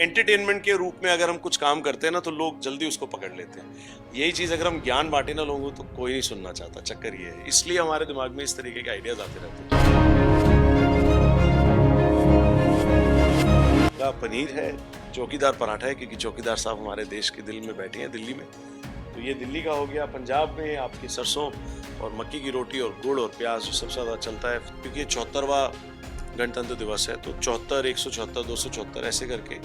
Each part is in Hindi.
एंटरटेनमेंट के रूप में अगर हम कुछ काम करते हैं ना तो लोग जल्दी उसको पकड़ लेते हैं। यही चीज अगर हम ज्ञान बांटे ना लोगों को तो कोई नहीं सुनना चाहता। चक्कर ये है, इसलिए हमारे दिमाग में इस तरीके के आइडियाज आते रहते हैं। पनीर है, चौकीदार पराठा है, क्योंकि चौकीदार साहब हमारे देश के दिल में बैठे हैं दिल्ली में। तो ये दिल्ली का हो गया। पंजाब में आपकी सरसों और मक्की की रोटी और गुड़ और प्याज जो सबसे ज़्यादा चलता है, क्योंकि ये 74वां गणतंत्र दिवस है। तो 74, 174, 274 ऐसे करके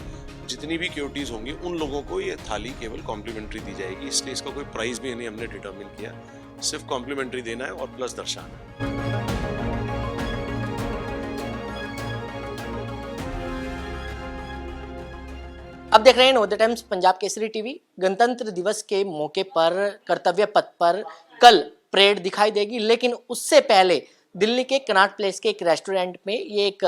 जितनी भी क्यूटीज होंगी उन लोगों को ये थाली केवल कॉम्प्लीमेंट्री दी जाएगी। इसलिए इसका कोई प्राइस भी नहीं हमने डिटर्मिन किया, सिर्फ कॉम्प्लीमेंट्री देना है और प्लस दर्शाना है। अब देख रहे हैं नवोदय टाइम्स पंजाब केसरी टीवी। गणतंत्र दिवस के मौके पर कर्तव्य पथ पर कल परेड दिखाई देगी, लेकिन उससे पहले दिल्ली के कनॉट प्लेस के एक रेस्टोरेंट में ये एक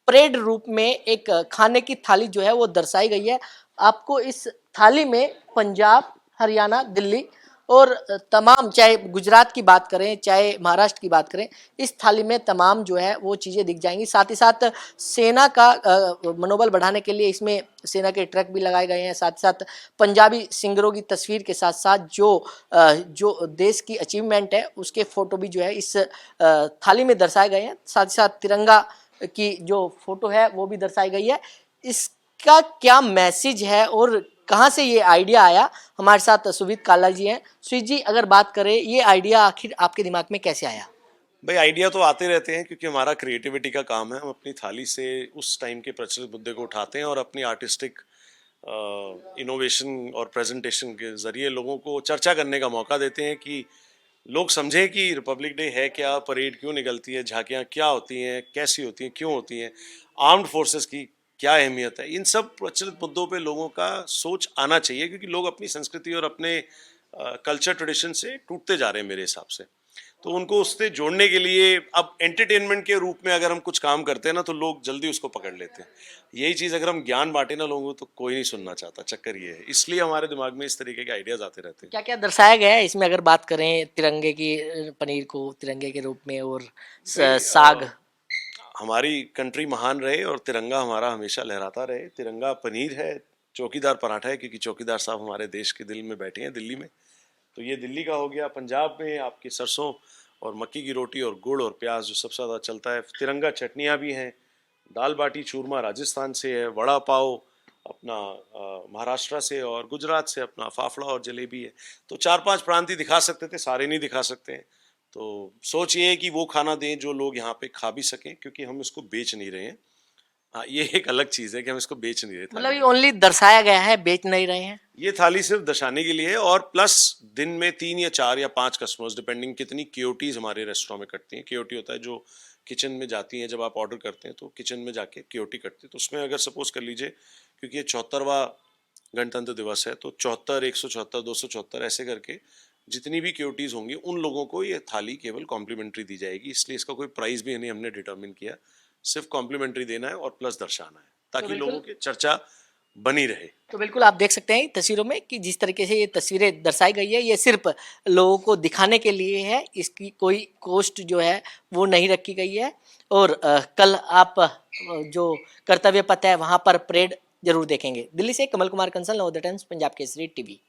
परेड रूप में एक खाने की थाली जो है वो दर्शाई गई है। आपको इस थाली में पंजाब, हरियाणा, दिल्ली और तमाम, चाहे गुजरात की बात करें चाहे महाराष्ट्र की बात करें, इस थाली में तमाम जो है वो चीज़ें दिख जाएंगी। साथ ही साथ सेना का मनोबल बढ़ाने के लिए इसमें सेना के ट्रक भी लगाए गए हैं। साथ ही साथ पंजाबी सिंगरों की तस्वीर के साथ साथ जो देश की अचीवमेंट है उसके फोटो भी जो है इस थाली में दर्शाए गए हैं। साथ ही साथ तिरंगा की जो फोटो है वो भी दर्शाई गई है। इसका क्या मैसेज है और कहाँ से ये आइडिया आया, हमारे साथ सुवित काला जी हैं। सुवित जी, अगर बात करें ये आइडिया आखिर आपके दिमाग में कैसे आया? भाई आइडिया तो आते रहते हैं, क्योंकि हमारा क्रिएटिविटी का काम है। हम अपनी थाली से उस टाइम के प्रचलित मुद्दे को उठाते हैं और अपनी आर्टिस्टिक इनोवेशन और प्रेजेंटेशन के जरिए लोगों को चर्चा करने का मौका देते हैं कि लोग समझें कि रिपब्लिक डे है क्या, परेड क्यों निकलती है, झांकियाँ क्या होती हैं, कैसी होती हैं, क्यों होती हैं, आर्म्ड फोर्सेस की क्या अहमियत है। इन सब प्रचलित मुद्दों पे लोगों का सोच आना चाहिए, क्योंकि लोग अपनी संस्कृति और अपने कल्चर ट्रेडिशन से टूटते जा रहे हैं मेरे हिसाब से। तो उनको उससे जोड़ने के लिए अब एंटरटेनमेंट के रूप में अगर हम कुछ काम करते हैं ना तो लोग जल्दी उसको पकड़ लेते हैं। यही चीज़ अगर हम ज्ञान बांटे ना लोगों को तो कोई नहीं सुनना चाहता। चक्कर ये है, इसलिए हमारे दिमाग में इस तरीके के आइडियाज आते रहते हैं। क्या क्या दर्शाया गया है इसमें? अगर बात करें तिरंगे की, पनीर को तिरंगे के रूप में और साग। हमारी कंट्री महान रहे और तिरंगा हमारा हमेशा लहराता रहे। तिरंगा पनीर है, चौकीदार पराठा है, क्योंकि चौकीदार साहब हमारे देश के दिल में बैठे हैं दिल्ली में। तो ये दिल्ली का हो गया। पंजाब में आपकी सरसों और मक्की की रोटी और गुड़ और प्याज जो सबसे ज़्यादा चलता है। तिरंगा चटनियाँ भी हैं। दाल बाटी चूरमा राजस्थान से है, वड़ा पाव अपना महाराष्ट्र से, और गुजरात से अपना फाफड़ा और जलेबी है। तो 4-5 प्रांत ही दिखा सकते थे, सारे नहीं दिखा सकते हैं। तो सोच ये है कि वो खाना दें जो लोग यहाँ पे खा भी सकें, क्योंकि हम इसको बेच नहीं रहे हैं। हाँ, ये एक अलग चीज़ है कि हम इसको बेच नहीं रहे। मतलब ये ओनली दर्शाया गया है, बेच नहीं रहे हैं। ये थाली सिर्फ दर्शाने के लिए है, और प्लस दिन में 3 या 4 या 5 कस्टमर्स, डिपेंडिंग कितनी केओटीज हमारे रेस्टोरेंट में कटती हैं। केओटी होता है जो किचन में जाती हैं, जब आप ऑर्डर करते हैं तो किचन में जाके केओटी कटती है। तो उसमें अगर सपोज कर लीजिए, क्योंकि ये 74वां गणतंत्र दिवस है, तो 74, 174, 274 ऐसे करके जितनी भी केओटीज होंगी उन लोगों को ये थाली केवल कॉम्प्लीमेंट्री दी जाएगी। इसलिए इसका कोई प्राइस भी नहीं हमने डिटर्मिन किया, सिर्फ कॉम्प्लीमेंट्री देना है और प्लस दर्शाना है, ताकि लोगों की चर्चा बनी रहे। तो बिल्कुल आप देख सकते हैं तस्वीरों में कि जिस तरीके से ये तस्वीरें दर्शाई गई है, ये सिर्फ लोगों को दिखाने के लिए है। इसकी कोई कॉस्ट जो है वो नहीं रखी गई है। और कल आप जो कर्तव्य पथ है वहाँ पर परेड जरूर देखेंगे। दिल्ली से कमल कुमार कंसल, नवोदय टाइम्स पंजाब केसरी टीवी।